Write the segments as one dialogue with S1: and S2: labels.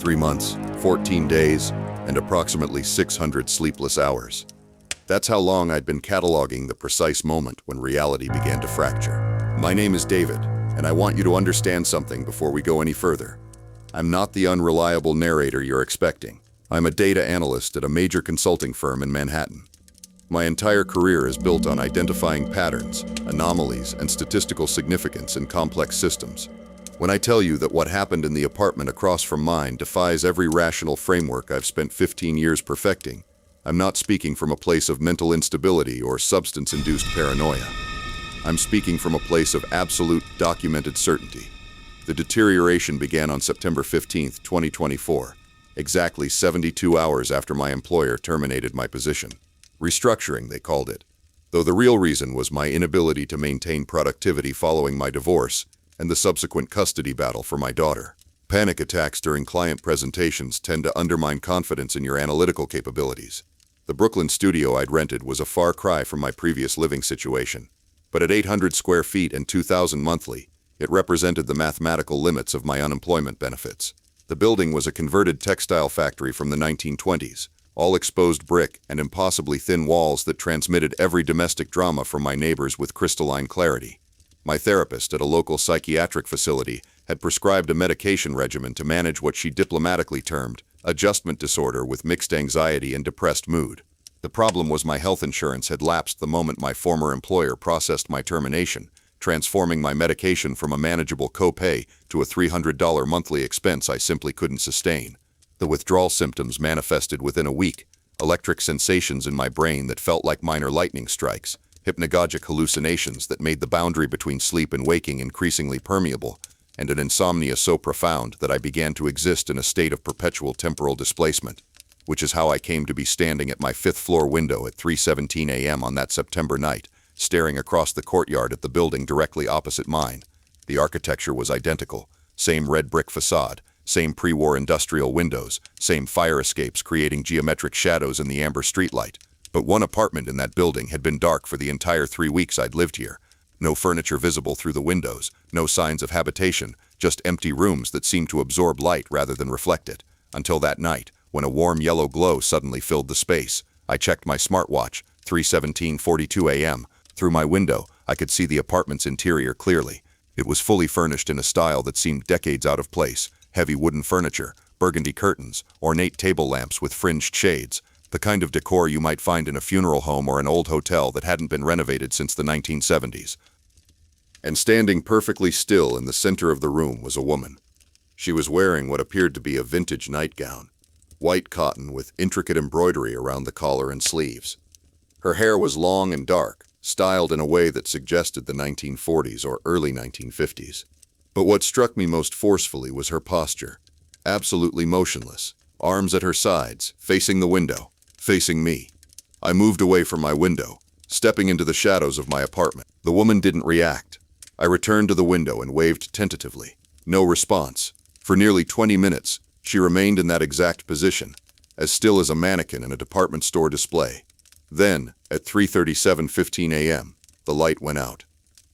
S1: 3 months, 14 days, and approximately 600 sleepless hours. That's how long I'd been cataloging the precise moment when reality began to fracture. My name is David, and I want you to understand something before we go any further. I'm not the unreliable narrator you're expecting. I'm a data analyst at a major consulting firm in Manhattan. My entire career is built on identifying patterns, anomalies, and statistical significance in complex systems. When I tell you that what happened in the apartment across from mine defies every rational framework I've spent 15 years perfecting, I'm not speaking from a place of mental instability or substance-induced paranoia. I'm speaking from a place of absolute, documented certainty. The deterioration began on September 15, 2024, exactly 72 hours after my employer terminated my position. Restructuring, they called it, though the real reason was my inability to maintain productivity following my divorce and the subsequent custody battle for my daughter. Panic attacks during client presentations tend to undermine confidence in your analytical capabilities. The Brooklyn studio I'd rented was a far cry from my previous living situation, but at 800 square feet and $2,000 monthly, it represented the mathematical limits of my unemployment benefits. The building was a converted textile factory from the 1920s, all exposed brick and impossibly thin walls that transmitted every domestic drama from my neighbors with crystalline clarity. My therapist at a local psychiatric facility had prescribed a medication regimen to manage what she diplomatically termed adjustment disorder with mixed anxiety and depressed mood. The problem was my health insurance had lapsed the moment my former employer processed my termination, transforming my medication from a manageable copay to a $300 monthly expense I simply couldn't sustain. The withdrawal symptoms manifested within a week, electric sensations in my brain that felt like minor lightning strikes, hypnagogic hallucinations that made the boundary between sleep and waking increasingly permeable, and an insomnia so profound that I began to exist in a state of perpetual temporal displacement, which is how I came to be standing at my 5th-floor window at 3:17 a.m. on that September night, staring across the courtyard at the building directly opposite mine. The architecture was identical, same red brick facade, same pre-war industrial windows, same fire escapes creating geometric shadows in the amber streetlight. But one apartment in that building had been dark for the entire 3 weeks I'd lived here. No furniture visible through the windows, no signs of habitation, just empty rooms that seemed to absorb light rather than reflect it. Until that night, when a warm yellow glow suddenly filled the space. I checked my smartwatch, 3:17:42 a.m. Through my window, I could see the apartment's interior clearly. It was fully furnished in a style that seemed decades out of place. Heavy wooden furniture, burgundy curtains, ornate table lamps with fringed shades, the kind of decor you might find in a funeral home or an old hotel that hadn't been renovated since the 1970s. And standing perfectly still in the center of the room was a woman. She was wearing what appeared to be a vintage nightgown, white cotton with intricate embroidery around the collar and sleeves. Her hair was long and dark, styled in a way that suggested the 1940s or early 1950s. But what struck me most forcefully was her posture, absolutely motionless, arms at her sides, facing the window, facing me. I moved away from my window, stepping into the shadows of my apartment. The woman didn't react. I returned to the window and waved tentatively. No response. For nearly 20 minutes, she remained in that exact position, as still as a mannequin in a department store display. Then, at 3:37:15 a.m., the light went out.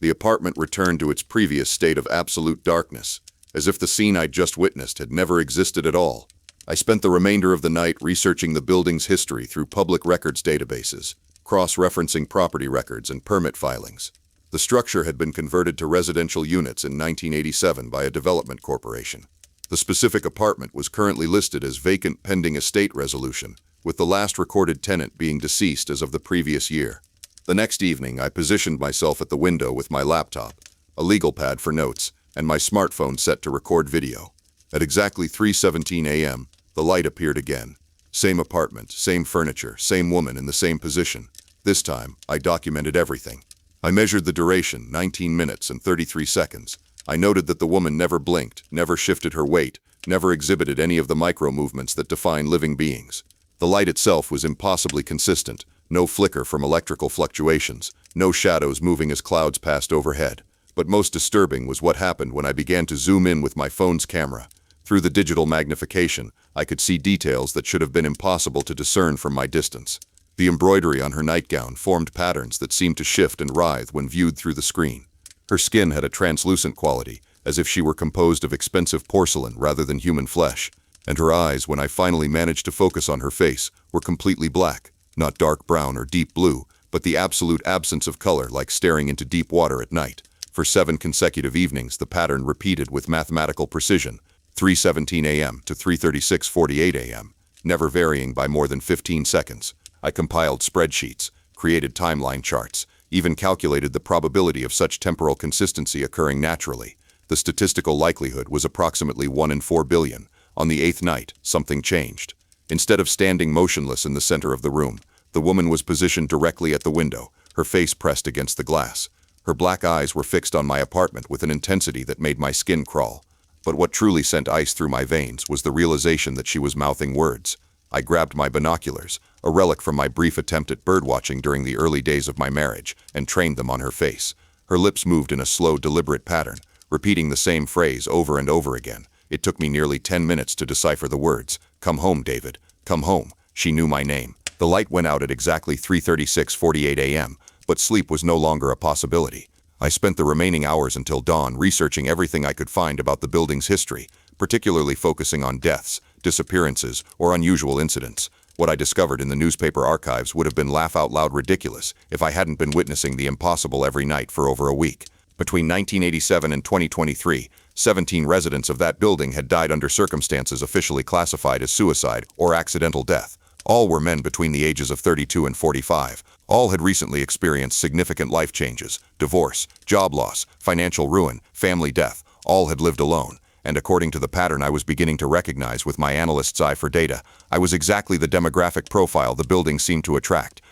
S1: The apartment returned to its previous state of absolute darkness, as if the scene I'd just witnessed had never existed at all. I spent the remainder of the night researching the building's history through public records databases, cross-referencing property records and permit filings. The structure had been converted to residential units in 1987 by a development corporation. The specific apartment was currently listed as vacant pending estate resolution, with the last recorded tenant being deceased as of the previous year. The next evening, I positioned myself at the window with my laptop, a legal pad for notes, and my smartphone set to record video. At exactly 3:17 a.m., the light appeared again. Same apartment, same furniture, same woman in the same position. This time, I documented everything. I measured the duration, 19 minutes and 33 seconds. I noted that the woman never blinked, never shifted her weight, never exhibited any of the micro-movements that define living beings. The light itself was impossibly consistent, no flicker from electrical fluctuations, no shadows moving as clouds passed overhead. But most disturbing was what happened when I began to zoom in with my phone's camera. Through the digital magnification, I could see details that should have been impossible to discern from my distance. The embroidery on her nightgown formed patterns that seemed to shift and writhe when viewed through the screen. Her skin had a translucent quality, as if she were composed of expensive porcelain rather than human flesh. And her eyes, when I finally managed to focus on her face, were completely black, not dark brown or deep blue, but the absolute absence of color, like staring into deep water at night. For 7 consecutive evenings, the pattern repeated with mathematical precision, 3:17 a.m. to 3:36:48 a.m., never varying by more than 15 seconds. I compiled spreadsheets, created timeline charts, even calculated the probability of such temporal consistency occurring naturally. The statistical likelihood was approximately 1 in 4 billion. On the 8th night, something changed. Instead of standing motionless in the center of the room, the woman was positioned directly at the window, her face pressed against the glass. Her black eyes were fixed on my apartment with an intensity that made my skin crawl. But what truly sent ice through my veins was the realization that she was mouthing words. I grabbed my binoculars, a relic from my brief attempt at birdwatching during the early days of my marriage, and trained them on her face. Her lips moved in a slow, deliberate pattern, repeating the same phrase over and over again. It took me nearly 10 minutes to decipher the words. "Come home, David. Come home." She knew my name. The light went out at exactly 3:36:48 a.m., but sleep was no longer a possibility. I spent the remaining hours until dawn researching everything I could find about the building's history, particularly focusing on deaths, disappearances, or unusual incidents. What I discovered in the newspaper archives would have been laugh-out-loud ridiculous if I hadn't been witnessing the impossible every night for over a week. Between 1987 and 2023, 17 residents of that building had died under circumstances officially classified as suicide or accidental death. All were men between the ages of 32 and 45. All had recently experienced significant life changes, divorce, job loss, financial ruin, family death. All had lived alone. And according to the pattern I was beginning to recognize with my analyst's eye for data, I was exactly the demographic profile the building seemed to attract.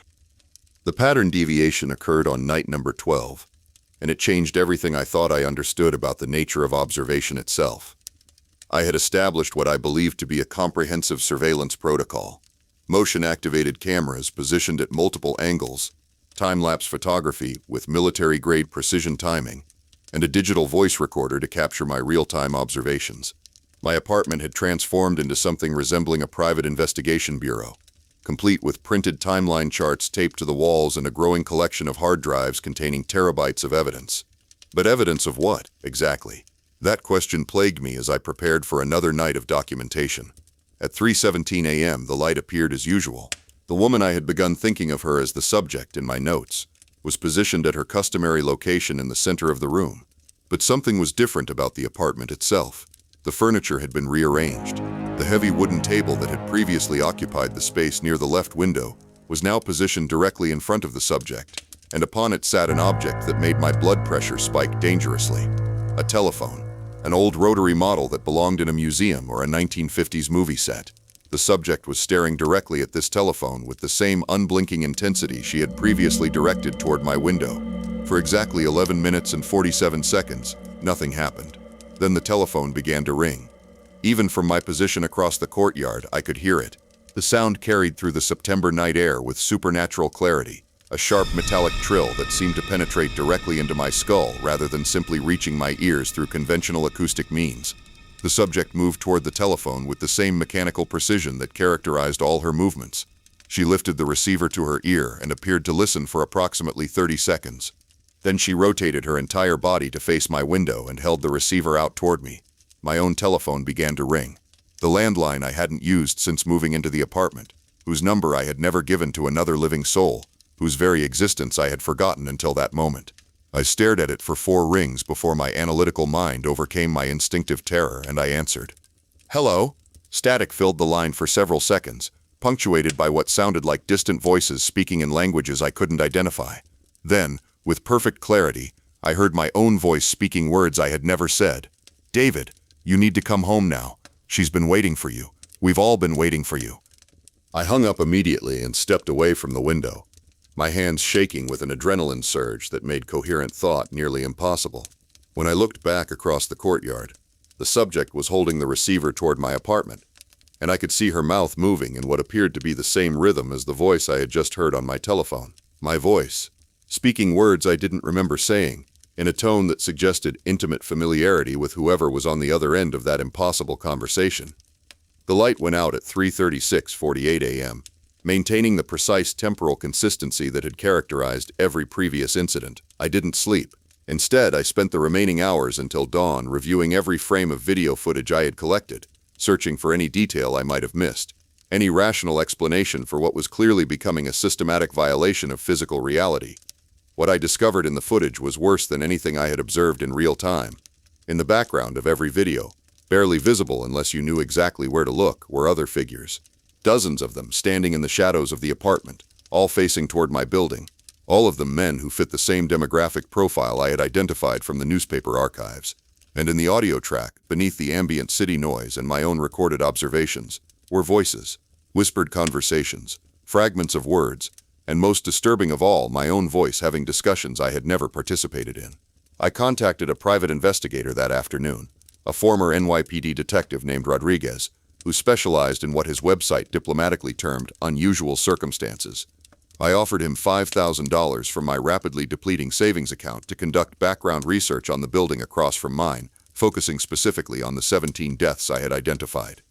S1: The pattern deviation occurred on night number 12, and it changed everything I thought I understood about the nature of observation itself. I had established what I believed to be a comprehensive surveillance protocol. Motion-activated cameras positioned at multiple angles, time-lapse photography with military-grade precision timing, and a digital voice recorder to capture my real-time observations. My apartment had transformed into something resembling a private investigation bureau, complete with printed timeline charts taped to the walls and a growing collection of hard drives containing terabytes of evidence. But evidence of what, exactly? That question plagued me as I prepared for another night of documentation. At 3:17 a.m., the light appeared as usual. The woman I had begun thinking of her as the subject in my notes was positioned at her customary location in the center of the room. But something was different about the apartment itself. The furniture had been rearranged. The heavy wooden table that had previously occupied the space near the left window was now positioned directly in front of the subject, and upon it sat an object that made my blood pressure spike dangerously. A telephone. An old rotary model that belonged in a museum or a 1950s movie set. The subject was staring directly at this telephone with the same unblinking intensity she had previously directed toward my window. For exactly 11 minutes and 47 seconds, nothing happened. Then the telephone began to ring. Even from my position across the courtyard, I could hear it. The sound carried through the September night air with supernatural clarity. A sharp metallic trill that seemed to penetrate directly into my skull rather than simply reaching my ears through conventional acoustic means. The subject moved toward the telephone with the same mechanical precision that characterized all her movements. She lifted the receiver to her ear and appeared to listen for approximately 30 seconds. Then she rotated her entire body to face my window and held the receiver out toward me. My own telephone began to ring. The landline I hadn't used since moving into the apartment, whose number I had never given to another living soul, whose very existence I had forgotten until that moment. I stared at it for 4 rings before my analytical mind overcame my instinctive terror, and I answered. "Hello?" Static filled the line for several seconds, punctuated by what sounded like distant voices speaking in languages I couldn't identify. Then, with perfect clarity, I heard my own voice speaking words I had never said. "David, you need to come home now. She's been waiting for you. We've all been waiting for you." I hung up immediately and stepped away from the window, my hands shaking with an adrenaline surge that made coherent thought nearly impossible. When I looked back across the courtyard, the subject was holding the receiver toward my apartment, and I could see her mouth moving in what appeared to be the same rhythm as the voice I had just heard on my telephone. My voice, speaking words I didn't remember saying, in a tone that suggested intimate familiarity with whoever was on the other end of that impossible conversation. The light went out at 3:36:48 a.m., maintaining the precise temporal consistency that had characterized every previous incident. I didn't sleep. Instead, I spent the remaining hours until dawn reviewing every frame of video footage I had collected. searching for any detail I might have missed, any rational explanation for what was clearly becoming a systematic violation of physical reality. What I discovered in the footage was worse than anything I had observed in real time. In the background of every video, barely visible unless you knew exactly where to look, were other figures. Dozens of them standing in the shadows of the apartment, all facing toward my building. All of them men who fit the same demographic profile I had identified from the newspaper archives. And in the audio track, beneath the ambient city noise and my own recorded observations, were voices, whispered conversations, fragments of words, and most disturbing of all, my own voice having discussions I had never participated in. I contacted a private investigator that afternoon, a former NYPD detective named Rodriguez, who specialized in what his website diplomatically termed unusual circumstances. I offered him $5,000 from my rapidly depleting savings account to conduct background research on the building across from mine, focusing specifically on the 17 deaths I had identified.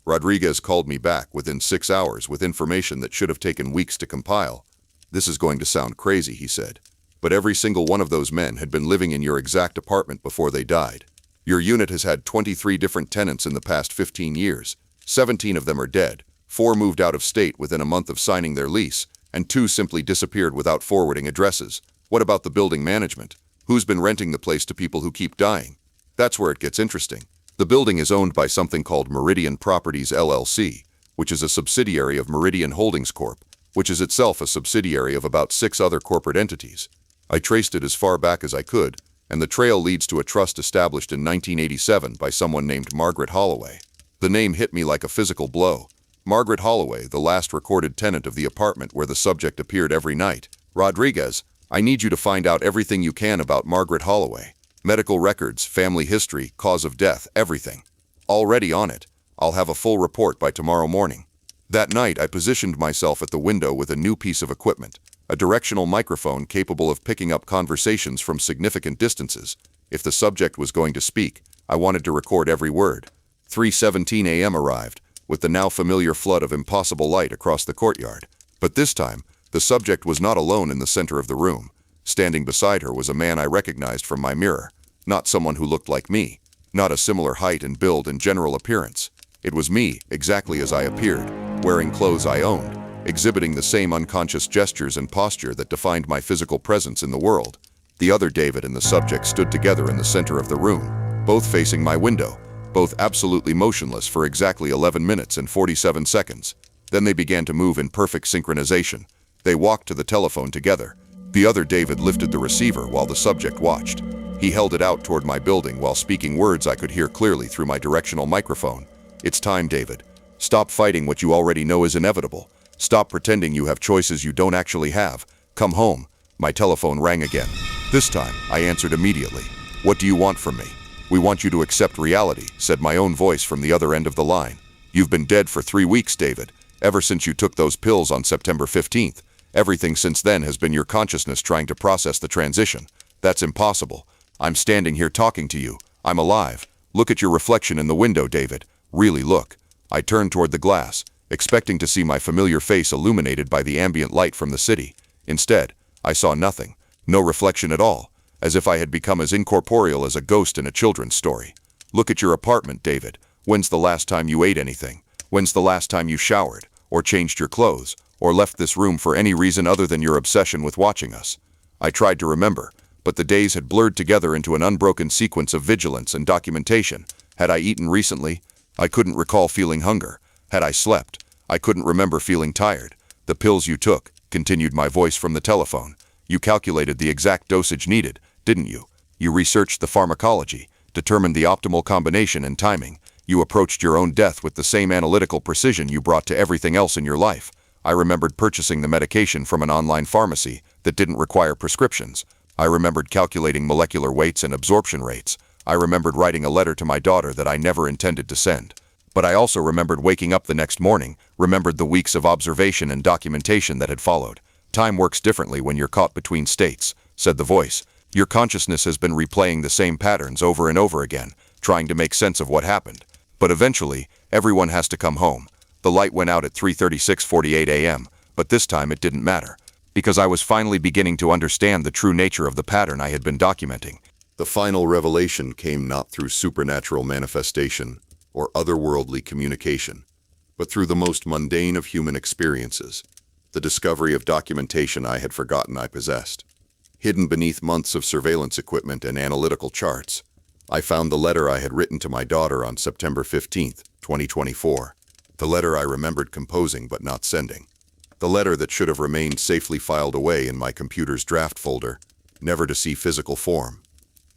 S1: Rodriguez called me back within 6 hours with information that should have taken weeks to compile. "This is going to sound crazy," he said, "but every single one of those men had been living in your exact apartment before they died. Your unit has had 23 different tenants in the past 15 years. 17 of them are dead, 4 moved out of state within a month of signing their lease, and 2 simply disappeared without forwarding addresses. What about the building management? Who's been renting the place to people who keep dying?" That's where it gets interesting. The building is owned by something called Meridian Properties LLC, which is a subsidiary of Meridian Holdings Corp., which is itself a subsidiary of about 6 other corporate entities. I traced it as far back as I could, and the trail leads to a trust established in 1987 by someone named Margaret Holloway. The name hit me like a physical blow. Margaret Holloway, the last recorded tenant of the apartment where the subject appeared every night. "Rodriguez, I need you to find out everything you can about Margaret Holloway. Medical records, family history, cause of death, everything. Already on it. I'll have a full report by tomorrow morning." That night, I positioned myself at the window with a new piece of equipment, a directional microphone capable of picking up conversations from significant distances. If the subject was going to speak, I wanted to record every word. 3:17 a.m. arrived, with the now familiar flood of impossible light across the courtyard. But this time, the subject was not alone in the center of the room. Standing beside her was a man I recognized from my mirror, not someone who looked like me, not a similar height and build and general appearance. It was me, exactly as I appeared, wearing clothes I owned, exhibiting the same unconscious gestures and posture that defined my physical presence in the world. The other David and the subject stood together in the center of the room, both facing my window, both absolutely motionless for exactly 11 minutes and 47 seconds. Then they began to move in perfect synchronization. They walked to the telephone together. The other David lifted the receiver while the subject watched. He held it out toward my building while speaking words I could hear clearly through my directional microphone. "It's time, David. Stop fighting what you already know is inevitable. Stop pretending you have choices you don't actually have. Come home." My telephone rang again. This time, I answered immediately. "What do you want from me?" "We want you to accept reality," said my own voice from the other end of the line. "You've been dead for 3 weeks, David. Ever since you took those pills on September 15th. Everything since then has been your consciousness trying to process the transition. That's impossible. I'm standing here talking to you. I'm alive. Look at your reflection in the window, David. Really look." I turned toward the glass, expecting to see my familiar face illuminated by the ambient light from the city. Instead, I saw nothing. No reflection at all, as if I had become as incorporeal as a ghost in a children's story. "Look at your apartment, David. When's the last time you ate anything? When's the last time you showered, or changed your clothes, or left this room for any reason other than your obsession with watching us?" I tried to remember, but the days had blurred together into an unbroken sequence of vigilance and documentation. Had I eaten recently? I couldn't recall feeling hunger. Had I slept? I couldn't remember feeling tired. "The pills you took," continued my voice from the telephone. "You calculated the exact dosage needed, didn't you? You researched the pharmacology, determined the optimal combination and timing. You approached your own death with the same analytical precision you brought to everything else in your life. I remembered purchasing the medication from an online pharmacy that didn't require prescriptions. I remembered calculating molecular weights and absorption rates. I remembered writing a letter to my daughter that I never intended to send. But I also remembered waking up the next morning, remembered the weeks of observation and documentation that had followed. Time works differently when you're caught between states," said the voice. "Your consciousness has been replaying the same patterns over and over again, trying to make sense of what happened. But eventually, everyone has to come home." The light went out at 3:36:48 a.m., but this time it didn't matter, because I was finally beginning to understand the true nature of the pattern I had been documenting. The final revelation came not through supernatural manifestation, or otherworldly communication, but through the most mundane of human experiences, the discovery of documentation I had forgotten I possessed. Hidden beneath months of surveillance equipment and analytical charts, I found the letter I had written to my daughter on September 15, 2024. The letter I remembered composing but not sending. The letter that should have remained safely filed away in my computer's draft folder, never to see physical form.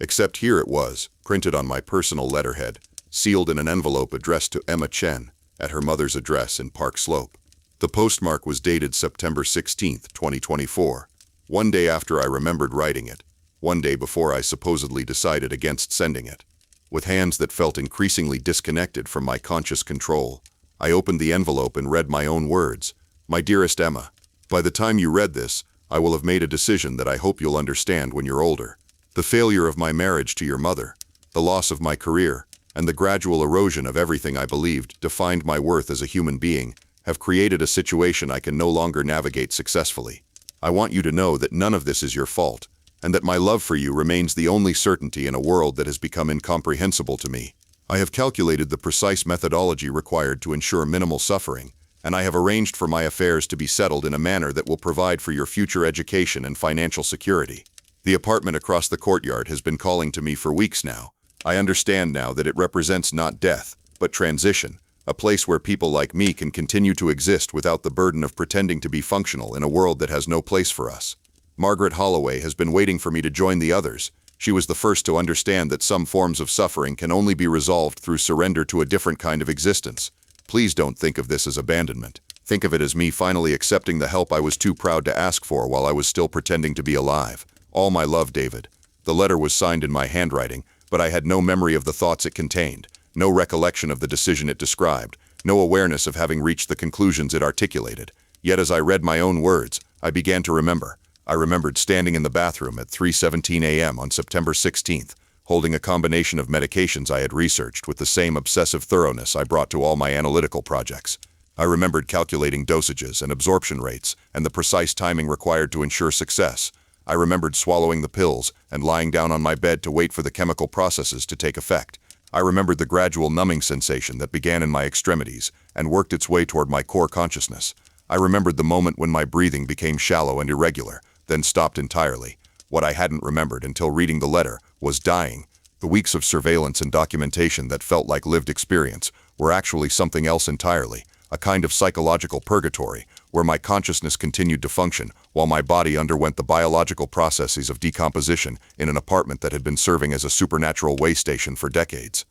S1: Except here it was, printed on my personal letterhead, sealed in an envelope addressed to Emma Chen, at her mother's address in Park Slope. The postmark was dated September 16, 2024, one day after I remembered writing it, one day before I supposedly decided against sending it. With hands that felt increasingly disconnected from my conscious control, I opened the envelope and read my own words. My dearest Emma, by the time you read this, I will have made a decision that I hope you'll understand when you're older. The failure of my marriage to your mother, the loss of my career, and the gradual erosion of everything I believed defined my worth as a human being have created a situation I can no longer navigate successfully. I want you to know that none of this is your fault, and that my love for you remains the only certainty in a world that has become incomprehensible to me. I have calculated the precise methodology required to ensure minimal suffering, and I have arranged for my affairs to be settled in a manner that will provide for your future education and financial security. The apartment across the courtyard has been calling to me for weeks now. I understand now that it represents not death, but transition, a place where people like me can continue to exist without the burden of pretending to be functional in a world that has no place for us. Margaret Holloway has been waiting for me to join the others. She was the first to understand that some forms of suffering can only be resolved through surrender to a different kind of existence. Please don't think of this as abandonment. Think of it as me finally accepting the help I was too proud to ask for while I was still pretending to be alive. All my love, David. The letter was signed in my handwriting, but I had no memory of the thoughts it contained, no recollection of the decision it described, no awareness of having reached the conclusions it articulated. Yet as I read my own words, I began to remember. I remembered standing in the bathroom at 3:17 a.m. on September 16th, holding a combination of medications I had researched with the same obsessive thoroughness I brought to all my analytical projects. I remembered calculating dosages and absorption rates and the precise timing required to ensure success. I remembered swallowing the pills and lying down on my bed to wait for the chemical processes to take effect. I remembered the gradual numbing sensation that began in my extremities and worked its way toward my core consciousness. I remembered the moment when my breathing became shallow and irregular, then stopped entirely. What I hadn't remembered until reading the letter was dying. The weeks of surveillance and documentation that felt like lived experience were actually something else entirely, a kind of psychological purgatory, where my consciousness continued to function while my body underwent the biological processes of decomposition in an apartment that had been serving as a supernatural way station for decades.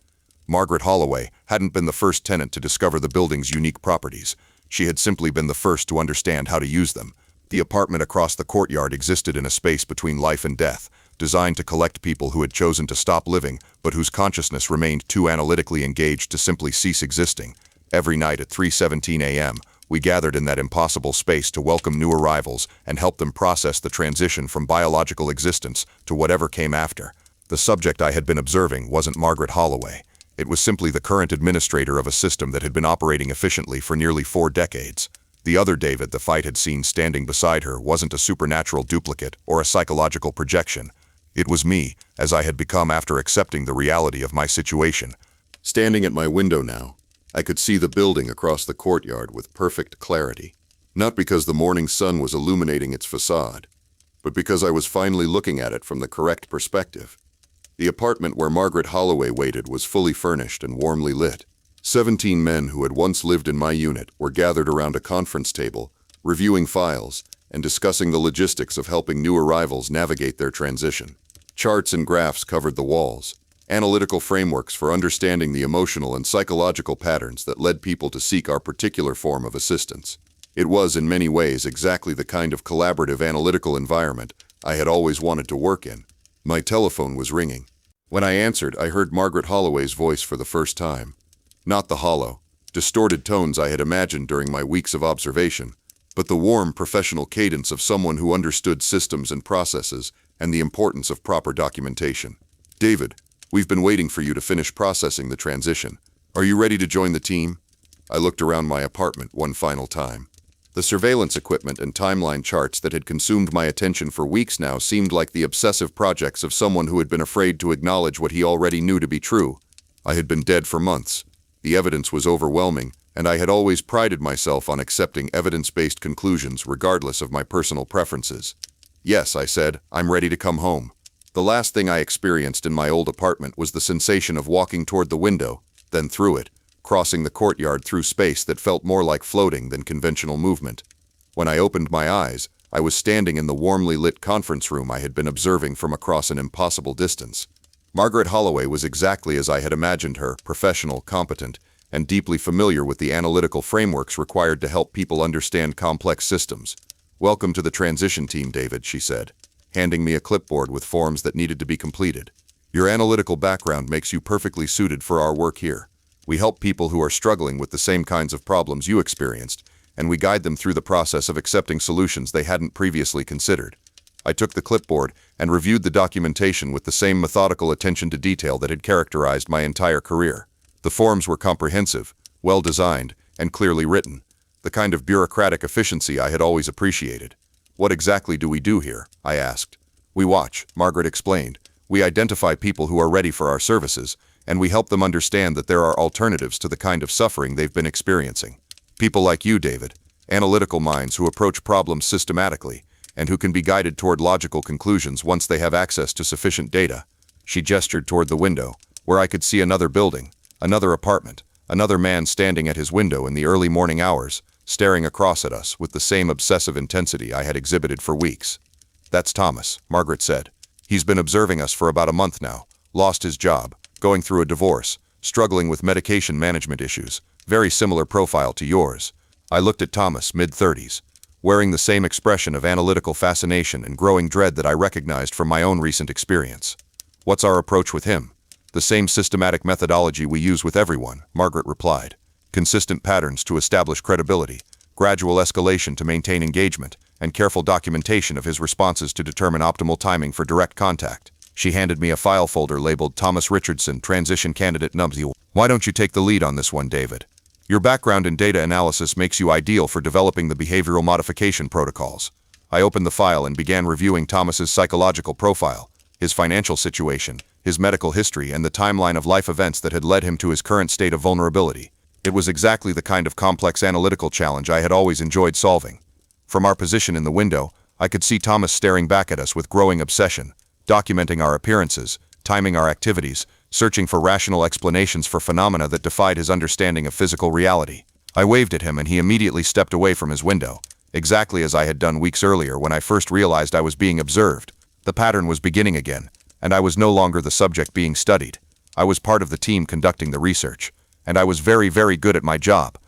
S1: Margaret Holloway hadn't been the first tenant to discover the building's unique properties. She had simply been the first to understand how to use them. The apartment across the courtyard existed in a space between life and death, designed to collect people who had chosen to stop living, but whose consciousness remained too analytically engaged to simply cease existing. Every night at 3:17 a.m., we gathered in that impossible space to welcome new arrivals and help them process the transition from biological existence to whatever came after. The subject I had been observing wasn't Margaret Holloway. It was simply the current administrator of a system that had been operating efficiently for nearly 4 decades. The other David the fight had seen standing beside her wasn't a supernatural duplicate or a psychological projection. It was me, as I had become after accepting the reality of my situation. Standing at my window now, I could see the building across the courtyard with perfect clarity. Not because the morning sun was illuminating its facade, but because I was finally looking at it from the correct perspective. The apartment where Margaret Holloway waited was fully furnished and warmly lit. 17 men who had once lived in my unit were gathered around a conference table, reviewing files and discussing the logistics of helping new arrivals navigate their transition. Charts and graphs covered the walls, analytical frameworks for understanding the emotional and psychological patterns that led people to seek our particular form of assistance. It was, in many ways, exactly the kind of collaborative analytical environment I had always wanted to work in. My telephone was ringing. When I answered, I heard Margaret Holloway's voice for the first time. Not the hollow, distorted tones I had imagined during my weeks of observation, but the warm, professional cadence of someone who understood systems and processes and the importance of proper documentation. "David, we've been waiting for you to finish processing the transition. Are you ready to join the team?" I looked around my apartment one final time. The surveillance equipment and timeline charts that had consumed my attention for weeks now seemed like the obsessive projects of someone who had been afraid to acknowledge what he already knew to be true. I had been dead for months. The evidence was overwhelming, and I had always prided myself on accepting evidence-based conclusions regardless of my personal preferences. Yes, I said, I'm ready to come home. The last thing I experienced in my old apartment was the sensation of walking toward the window, then through it, crossing the courtyard through space that felt more like floating than conventional movement. When I opened my eyes, I was standing in the warmly lit conference room I had been observing from across an impossible distance. Margaret Holloway was exactly as I had imagined her, professional, competent, and deeply familiar with the analytical frameworks required to help people understand complex systems. "Welcome to the transition team, David," she said, handing me a clipboard with forms that needed to be completed. "Your analytical background makes you perfectly suited for our work here. We help people who are struggling with the same kinds of problems you experienced, and we guide them through the process of accepting solutions they hadn't previously considered." I took the clipboard and reviewed the documentation with the same methodical attention to detail that had characterized my entire career. The forms were comprehensive, well-designed, and clearly written, the kind of bureaucratic efficiency I had always appreciated. "What exactly do we do here?" I asked. "We watch," Margaret explained. "We identify people who are ready for our services, and we help them understand that there are alternatives to the kind of suffering they've been experiencing. People like you, David, analytical minds who approach problems systematically, and who can be guided toward logical conclusions once they have access to sufficient data." She gestured toward the window, where I could see another building, another apartment, another man standing at his window in the early morning hours, staring across at us with the same obsessive intensity I had exhibited for weeks. "That's Thomas," Margaret said. "He's been observing us for about a month now, lost his job, going through a divorce, struggling with medication management issues, very similar profile to yours." I looked at Thomas, mid-30s, wearing the same expression of analytical fascination and growing dread that I recognized from my own recent experience. "What's our approach with him?" "The same systematic methodology we use with everyone," Margaret replied. "Consistent patterns to establish credibility, gradual escalation to maintain engagement, and careful documentation of his responses to determine optimal timing for direct contact." She handed me a file folder labeled Thomas Richardson, Transition Candidate Nubs. "Why don't you take the lead on this one, David? Your background in data analysis makes you ideal for developing the behavioral modification protocols." I opened the file and began reviewing Thomas's psychological profile, his financial situation, his medical history, and the timeline of life events that had led him to his current state of vulnerability. It was exactly the kind of complex analytical challenge I had always enjoyed solving. From our position in the window, I could see Thomas staring back at us with growing obsession, documenting our appearances, timing our activities, searching for rational explanations for phenomena that defied his understanding of physical reality. I waved at him and he immediately stepped away from his window, exactly as I had done weeks earlier when I first realized I was being observed. The pattern was beginning again, and I was no longer the subject being studied. I was part of the team conducting the research, and I was very, very good at my job.